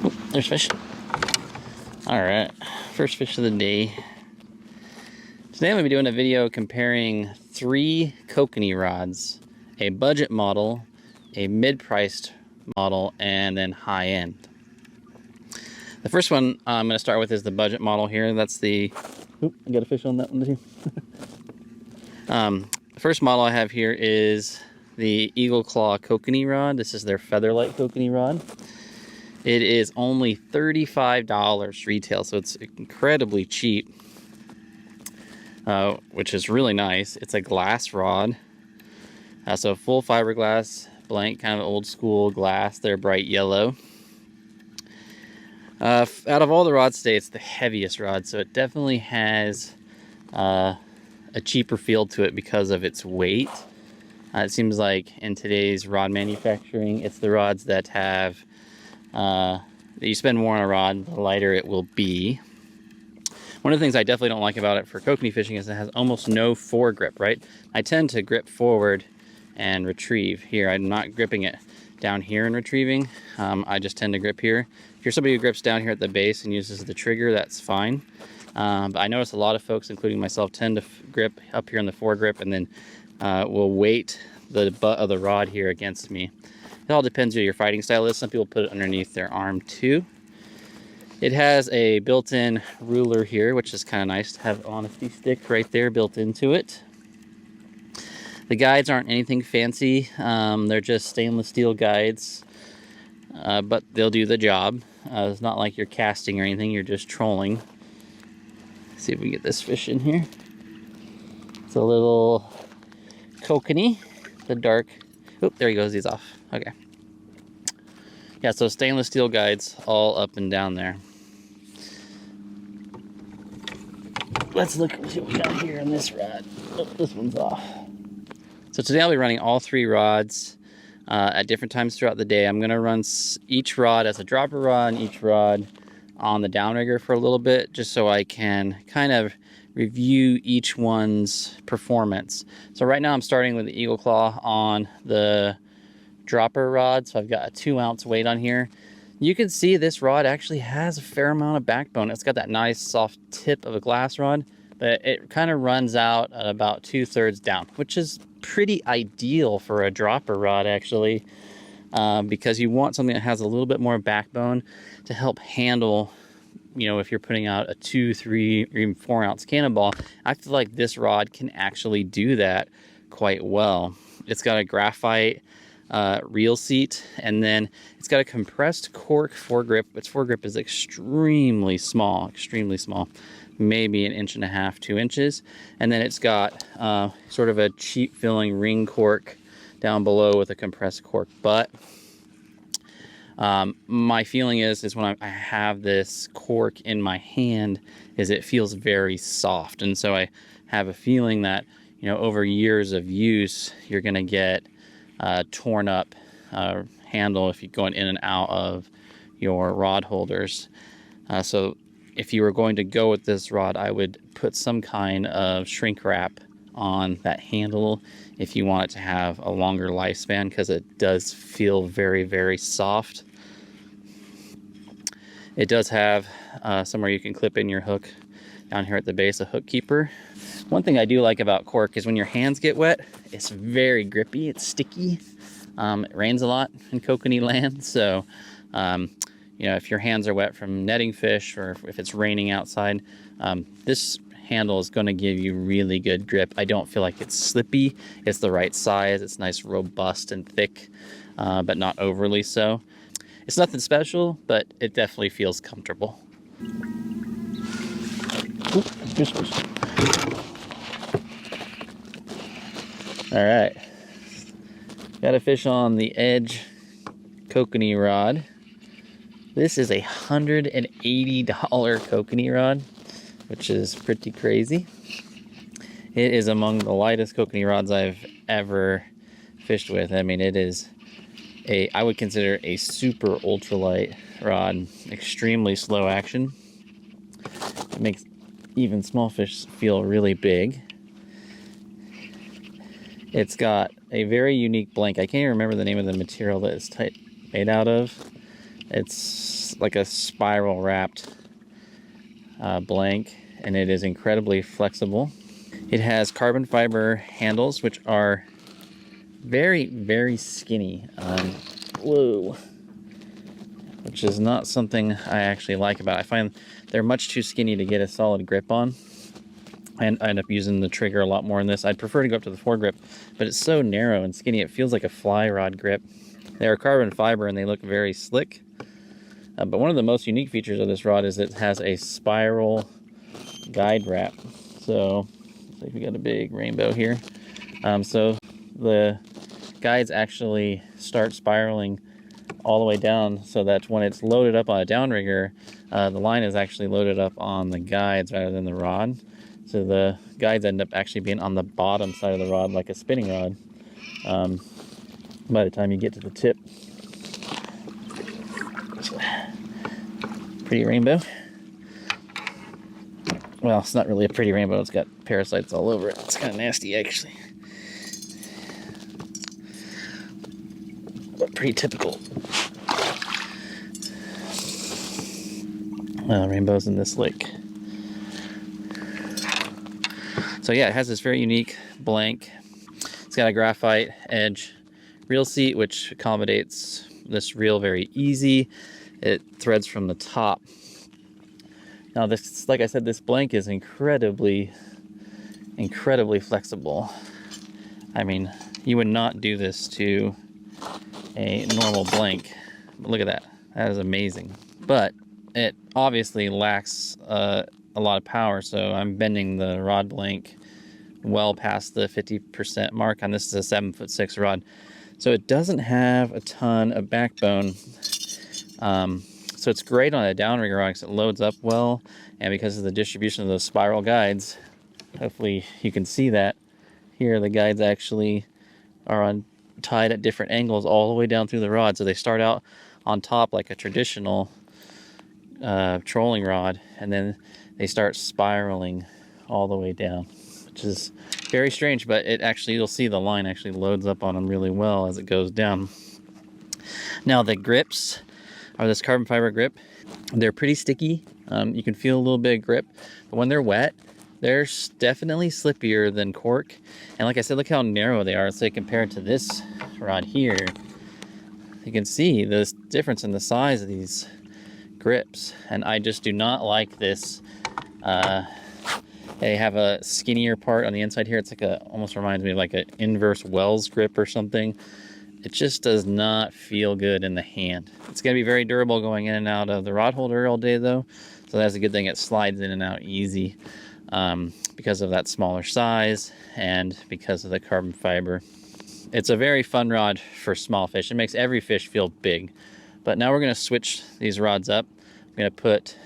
Oh, there's fish. All right, first fish of the day. Today I'm going to be doing a video comparing 3 Kokanee rods, a budget model, a mid-priced model, and then high-end. The first one I'm going to start with is the budget model here. That's the... Oop, I got a fish on that one too. The first model I have here is the Eagle Claw Kokanee rod. This is their Featherlight Kokanee rod. It is only $35 retail, so it's incredibly cheap, which is really nice. It's a glass rod, so full fiberglass, blank, kind of old school glass. They're bright yellow. Out of all the rods today, it's the heaviest rod, so it definitely has a cheaper feel to it because of its weight. It seems like in today's rod manufacturing, it's the rods that have that you spend more on a rod, the lighter it will be. One of the things I definitely don't like about it for kokanee fishing is it has almost no foregrip, right? I tend to grip forward and retrieve. Here, I'm not gripping it down here and retrieving. I just tend to grip here. If you're somebody who grips down here at the base and uses the trigger, that's fine. But I notice a lot of folks, including myself, tend to grip up here in the foregrip and then will weight the butt of the rod here against me. It all depends who your fighting style is. Some people put it underneath their arm too. It has a built-in ruler here, which is kind of nice to have an honesty stick right there built into it. The guides aren't anything fancy. They're just stainless steel guides, but they'll do the job. It's not like you're casting or anything, you're just trolling. Let's see if we can get this fish in here. It's a little kokanee, the dark. Oop, there he goes, he's off. Okay. Yeah, so stainless steel guides all up and down there. Let's look and see what we got here on this rod. Oh, this one's off. So today I'll be running all 3 rods at different times throughout the day. I'm going to run each rod as a dropper rod and each rod on the downrigger for a little bit, just so I can kind of review each one's performance. So right now I'm starting with the Eagle Claw on the dropper rod. So I've got a 2-ounce weight on here. You can see this rod actually has a fair amount of backbone. It's got that nice soft tip of a glass rod, but it kind of runs out at about 2/3 down, which is pretty ideal for a dropper rod actually, because you want something that has a little bit more backbone to help handle, you know, if you're putting out a 2, 3, or even 4-ounce cannonball. I feel like this rod can actually do that quite well. It's got a graphite reel seat, and then it's got a compressed cork foregrip. Its foregrip is extremely small, maybe 1.5 inches, 2 inches. And then it's got sort of a cheap filling ring cork down below with a compressed cork butt. My feeling is when I have this cork in my hand, is it feels very soft. And so I have a feeling that, you know, over years of use, you're going to get torn up handle if you're going in and out of your rod holders. So if you were going to go with this rod, I would put some kind of shrink wrap on that handle if you want it to have a longer lifespan, because it does feel very, very soft. It does have somewhere you can clip in your hook down here at the base, a hook keeper. One thing I do like about cork is when your hands get wet, it's very grippy, it's sticky. It rains a lot in kokanee land, so you know, if your hands are wet from netting fish or if it's raining outside, this handle is going to give you really good grip. I don't feel like it's slippy. It's the right size. It's nice, robust and thick, but not overly so. It's nothing special, but it definitely feels comfortable. Oop, all right, got a fish on the edge kokanee rod. This is a $180 kokanee rod, which is pretty crazy. It is among the lightest kokanee rods I've ever fished with. I mean, it is I would consider a super ultralight rod, extremely slow action. It makes even small fish feel really big. It's got a very unique blank. I can't even remember the name of the material that it's made out of, It's like a spiral wrapped blank, and it is incredibly flexible. It has carbon fiber handles, which are very, very skinny. Whoa. Which is not something I actually like about it. I find they're much too skinny to get a solid grip on. And I end up using the trigger a lot more in this. I'd prefer to go up to the foregrip, but it's so narrow and skinny, it feels like a fly rod grip. They are carbon fiber and they look very slick. But one of the most unique features of this rod is it has a spiral guide wrap. So, looks like we got a big rainbow here. So the guides actually start spiraling all the way down, so that when it's loaded up on a downrigger, the line is actually loaded up on the guides rather than the rod. So the guides end up actually being on the bottom side of the rod like a spinning rod by the time you get to the tip. Pretty rainbow. Well, it's not really a pretty rainbow, it's got parasites all over it. It's kind of nasty actually, but pretty typical. Rainbows in this lake. So yeah, it has this very unique blank. It's got a graphite edge reel seat, which accommodates this reel very easy. It threads from the top. Now this, like I said, this blank is incredibly flexible. I mean, you would not do this to a normal blank. But look at that, that is amazing. But it obviously lacks a lot of power, so I'm bending the rod blank well past the 50% mark on this. Is a 7'6" rod, so it doesn't have a ton of backbone. So it's great on a downrigger rod because it loads up well, and because of the distribution of those spiral guides, hopefully you can see that here, the guides actually are tied at different angles all the way down through the rod. So they start out on top like a traditional trolling rod, and then they start spiraling all the way down, which is very strange, but it actually, you'll see the line actually loads up on them really well as it goes down. Now the grips are this carbon fiber grip. They're pretty sticky. You can feel a little bit of grip, but when they're wet, they're definitely slippier than cork. And like I said, look how narrow they are. Say compared to this rod here, you can see the difference in the size of these grips, and I just do not like this. They have a skinnier part on the inside here. It's like almost reminds me of like an inverse Wells grip or something. It just does not feel good in the hand. It's going to be very durable going in and out of the rod holder all day though, so that's a good thing. It slides in and out easy because of that smaller size and because of the carbon fiber. It's a very fun rod for small fish. It makes every fish feel big. But now we're going to switch these rods up. I'm going to put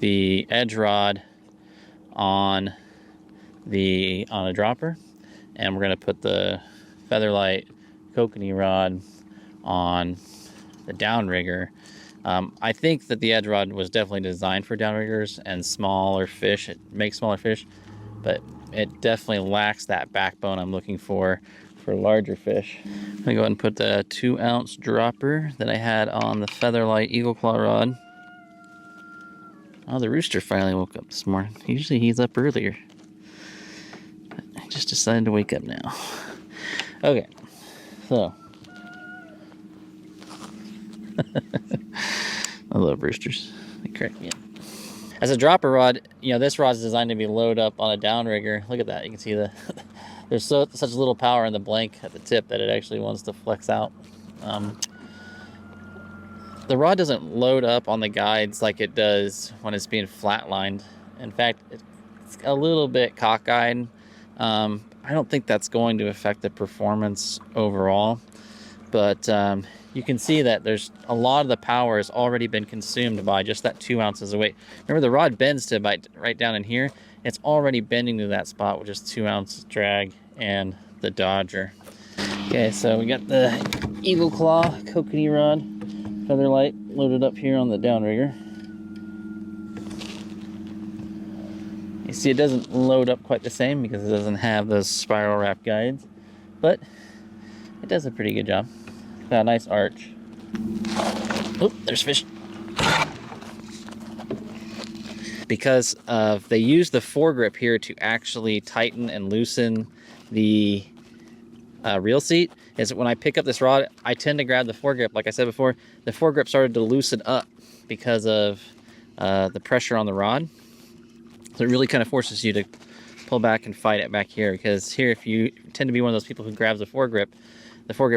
the edge rod on a dropper, and we're going to put the Featherlight Kokanee rod on the downrigger. I think that the edge rod was definitely designed for downriggers and smaller fish. It makes smaller fish, but it definitely lacks that backbone I'm looking for larger fish. I'm gonna go ahead and put the 2-ounce dropper that I had on the Featherlight Eagle Claw rod. Oh, the rooster finally woke up this morning. Usually he's up earlier. I just decided to wake up now. Okay, so. I love roosters. They crack me up. As a dropper rod, you know, this rod is designed to be loaded up on a downrigger. Look at that, you can see there's such little power in the blank at the tip that it actually wants to flex out. The rod doesn't load up on the guides like it does when it's being flatlined. In fact, it's a little bit cockeyed. I don't think that's going to affect the performance overall, but you can see that there's a lot of the power has already been consumed by just that 2 ounces of weight. Remember, the rod bends to about right down in here. It's already bending to that spot with just 2 ounces drag and the Dodger. Okay, so we got the Eagle Claw Kokanee rod, Featherlight, loaded up here on the downrigger. You see it doesn't load up quite the same because it doesn't have those spiral wrap guides, but it does a pretty good job. Got a nice arch. Oh, there's fish. Because they use the foregrip here to actually tighten and loosen the reel seat, is when I pick up this rod, I tend to grab the foregrip. Like I said before, the foregrip started to loosen up because of the pressure on the rod. So it really kind of forces you to pull back and fight it back here, because here, if you tend to be one of those people who grabs the foregrip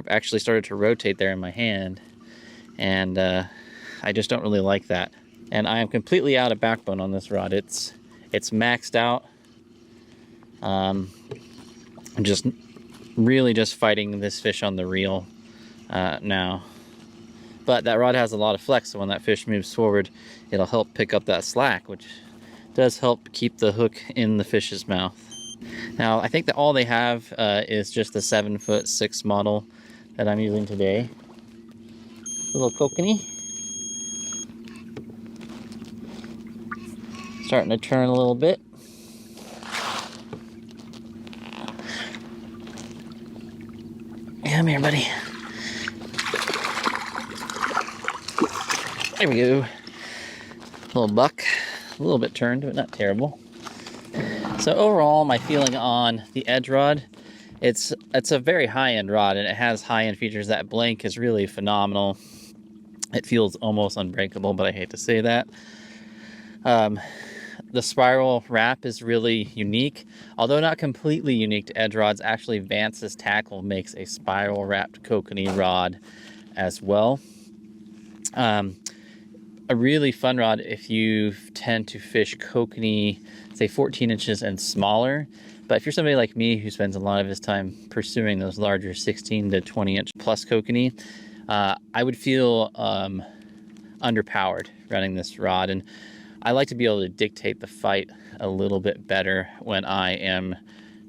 actually started to rotate there in my hand, and I just don't really like that. And I am completely out of backbone on this rod. It's maxed out. I'm just really just fighting this fish on the reel now. But that rod has a lot of flex, so when that fish moves forward, it'll help pick up that slack, which does help keep the hook in the fish's mouth. Now, I think that all they have is just the 7'6" model that I'm using today. A little Kokanee. Starting to turn a little bit. Come here, buddy. There we go. Little buck. A little bit turned, but not terrible. So overall, my feeling on the edge rod, it's a very high-end rod, and it has high-end features. That blank is really phenomenal. It feels almost unbreakable, but I hate to say that. The spiral wrap is really unique, although not completely unique to edge rods. Actually, Vance's Tackle makes a spiral wrapped Kokanee rod as well. A really fun rod if you tend to fish Kokanee, say 14 inches and smaller. But if you're somebody like me who spends a lot of his time pursuing those larger 16 to 20 inch plus Kokanee, I would feel underpowered running this rod. And I like to be able to dictate the fight a little bit better when I am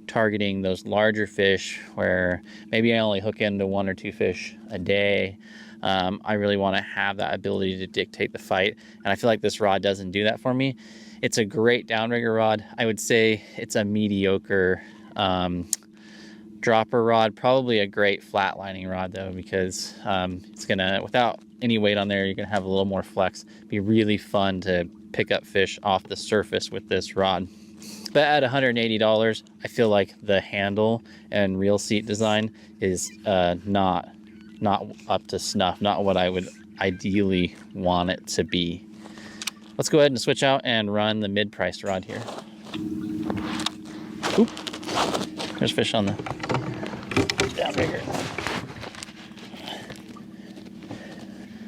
targeting those larger fish where maybe I only hook into 1 or 2 fish a day. I really want to have that ability to dictate the fight, and I feel like this rod doesn't do that for me. It's a great downrigger rod. I would say it's a mediocre dropper rod, probably a great flatlining rod though, because it's gonna, without any weight on there, you're gonna have a little more flex. Be really fun to pick up fish off the surface with this rod. But at $180, I feel like the handle and reel seat design is not up to snuff, not what I would ideally want it to be. Let's go ahead and switch out and run the mid-priced rod here. Oop, there's fish on the downrigger.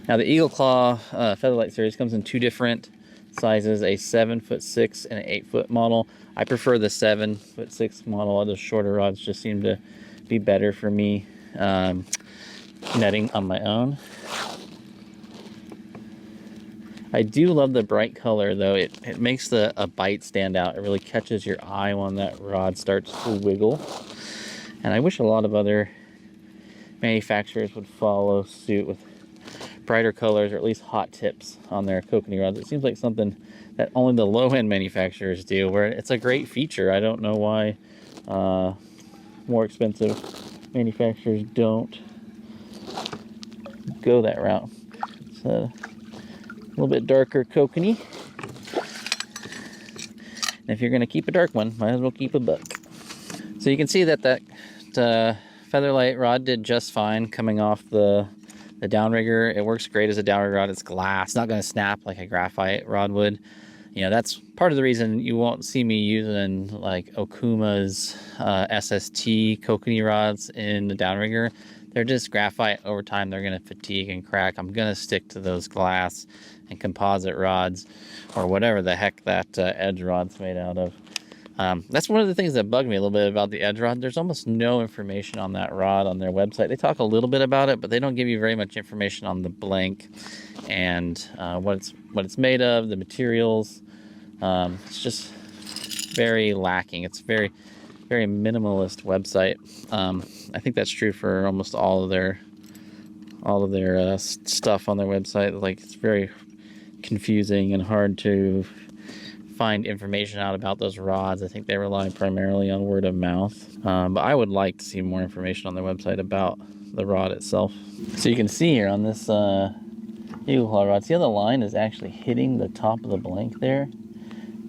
Now the Eagle Claw Featherlight series comes in 2 different sizes, a 7'6" and an 8-foot model. I prefer the 7'6" model. Those shorter rods just seem to be better for me netting on my own. I do love the bright color though. It makes a bite stand out. It really catches your eye when that rod starts to wiggle. And I wish a lot of other manufacturers would follow suit with brighter colors, or at least hot tips on their Kokanee rods. It seems like something that only the low-end manufacturers do, where it's a great feature. I don't know why more expensive manufacturers don't go that route. It's a little bit darker Kokanee. And if you're going to keep a dark one, might as well keep a buck. So you can see that Featherlight rod did just fine coming off the downrigger. It works great as a downrigger rod. It's glass. It's not going to snap like a graphite rod would. You know, that's part of the reason you won't see me using like Okuma's SST Kokanee rods in the downrigger. They're just graphite. Over time, they're going to fatigue and crack. I'm going to stick to those glass and composite rods, or whatever the heck that edge rod's made out of. That's one of the things that bugged me a little bit about the edge rod. There's almost no information on that rod on their website. They talk a little bit about it, but they don't give you very much information on the blank and what it's made of, the materials. It's just very lacking. It's very minimalist website. I think that's true for almost all of their stuff on their website. Like, it's very confusing and hard to find information out about those rods. I think they rely primarily on word of mouth. But I would like to see more information on their website about the rod itself. So you can see here on this Eagle Claw rod, see how the line is actually hitting the top of the blank there?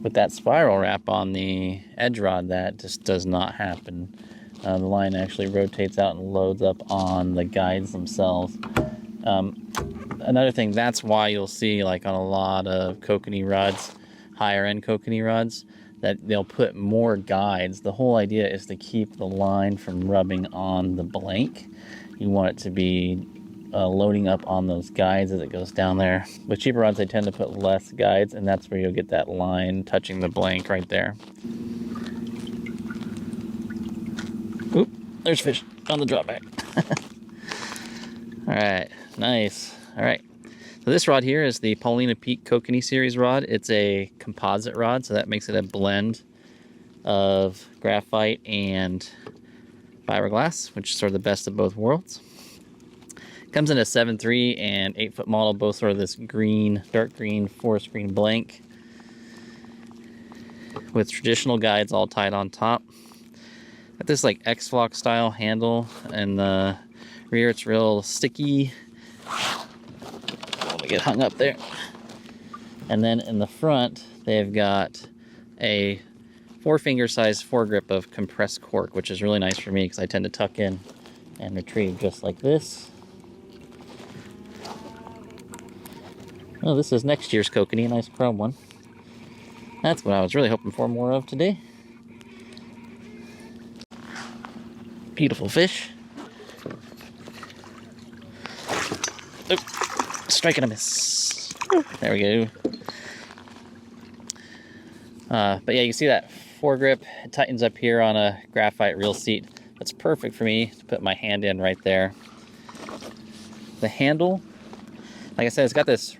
With that spiral wrap on the edge rod, that just does not happen. The line actually rotates out and loads up on the guides themselves. Another thing, that's why you'll see, like on a lot of Kokanee rods, higher end Kokanee rods, that they'll put more guides. The whole idea is to keep the line from rubbing on the blank. You want it to be loading up on those guides as it goes down there. With cheaper rods, they tend to put less guides, and that's where you'll get that line touching the blank right there. Oop, there's fish on the drop back. All right, nice. All right, so this rod here is the Paulina Peak Kokanee series rod. It's a composite rod, so that makes it a blend of graphite and fiberglass, which is sort of the best of both worlds. Comes in a 7.3 and 8-foot model, both sort of this green, dark green, forest green blank with traditional guides all tied on top. Got this like X-Flock style handle, and the rear it's real sticky. Let me get hung up there. And then in the front, they've got a 4-finger size foregrip of compressed cork, which is really nice for me because I tend to tuck in and retrieve just like this. Oh, this is next year's Kokanee, a nice chrome one. That's what I was really hoping for more of today. Beautiful fish. Oh, striking a miss. There we go. But yeah, you see that foregrip, it tightens up here on a graphite reel seat. That's perfect for me to put my hand in right there. The handle, like I said, it's got this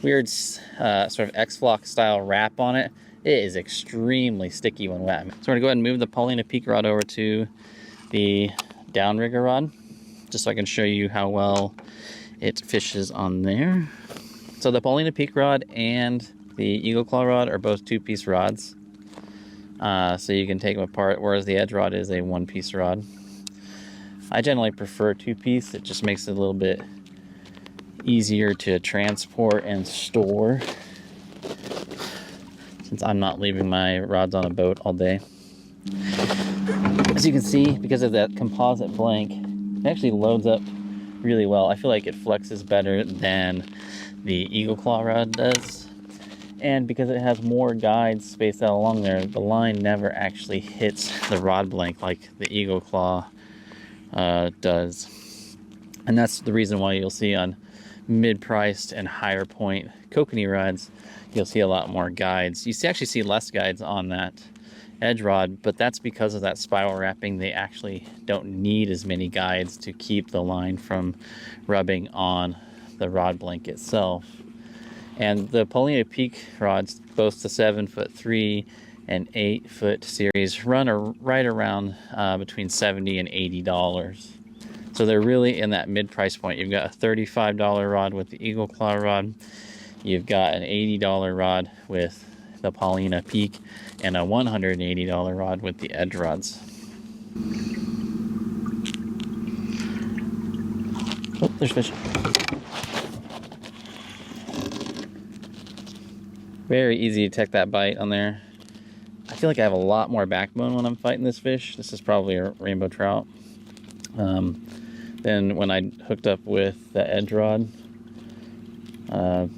weird sort of X-Flock style wrap on it. It is extremely sticky when wet. So we're gonna go ahead and move the Paulina Peak rod over to the downrigger rod, just so I can show you how well it fishes on there. So the Paulina Peak rod and the Eagle Claw rod are both 2-piece rods. So you can take them apart, whereas the edge rod is a 1-piece rod. I generally prefer 2-piece. It just makes it a little bit easier to transport and store, since I'm not leaving my rods on a boat all day. As you can see, because of that composite blank, it actually loads up really well. I feel like it flexes better than the Eagle Claw rod does. And because it has more guides spaced out along there, the line never actually hits the rod blank like the Eagle Claw does. And that's the reason why you'll see on mid-priced and higher point Kokanee rods, you'll see a lot more guides. You actually see less guides on that edge rod, but that's because of that spiral wrapping. They actually don't need as many guides to keep the line from rubbing on the rod blank itself. And the Paulina Peak rods, both the 7'3" and 8-foot series, run right around between $70 and $80. So they're really in that mid-price point. You've got a $35 rod with the Eagle Claw rod. You've got an $80 rod with the Paulina Peak, and a $180 rod with the edge rods. Oh, there's fish. Very easy to detect that bite on there. I feel like I have a lot more backbone when I'm fighting this fish. This is probably a rainbow trout. Then when I hooked up with the edge rod, I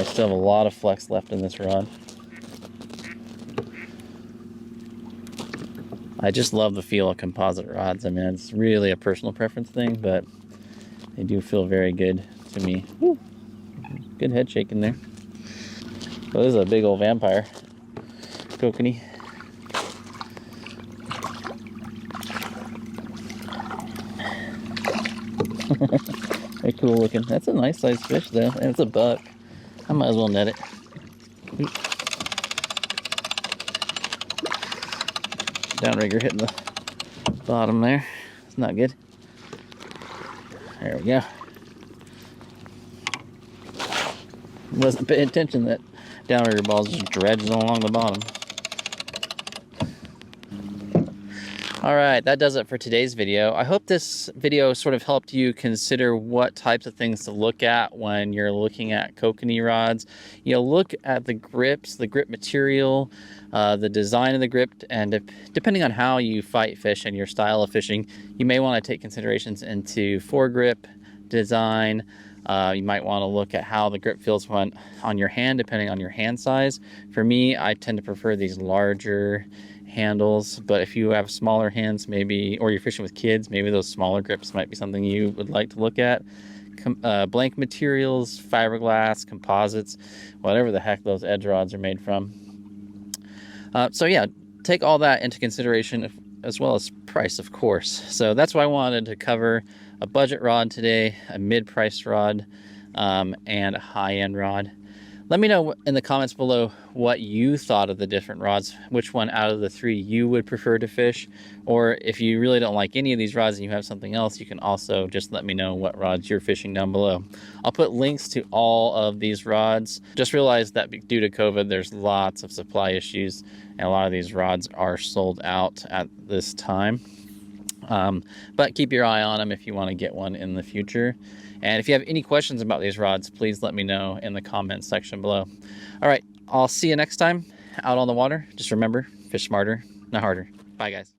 still have a lot of flex left in this rod. I just love the feel of composite rods. I mean, it's really a personal preference thing, but they do feel very good to me. Woo. Good head shaking there. Well, this is a big old vampire Kokanee. Very cool looking. That's a nice sized fish though, and it's a buck. I might as well net it. Oop. Downrigger hitting the bottom there. It's not good. There we go. Wasn't paying attention, that downrigger ball's just dredging along the bottom. All right, that does it for today's video. I hope this video sort of helped you consider what types of things to look at when you're looking at kokanee rods. You know, look at the grips, the grip material, the design of the grip, and depending on how you fight fish and your style of fishing, you may want to take considerations into foregrip design. You might want to look at how the grip feels on your hand, depending on your hand size. For me, I tend to prefer these larger handles, but if you have smaller hands, maybe, or you're fishing with kids, maybe those smaller grips might be something you would like to look at. Blank materials, fiberglass, composites, whatever the heck those edge rods are made from. So yeah, take all that into consideration, as well as price, of course. So that's why I wanted to cover a budget rod today, a mid-priced rod, and a high-end rod. Let me know in the comments below what you thought of the different rods, which one out of the three you would prefer to fish, or if you really don't like any of these rods and you have something else, you can also just let me know what rods you're fishing down below. I'll put links to all of these rods. Just realize that due to COVID, there's lots of supply issues, and a lot of these rods are sold out at this time. But keep your eye on them if you want to get one in the future. And if you have any questions about these rods, please let me know in the comments section below. All right, I'll see you next time out on the water. Just remember, fish smarter, not harder. Bye, guys.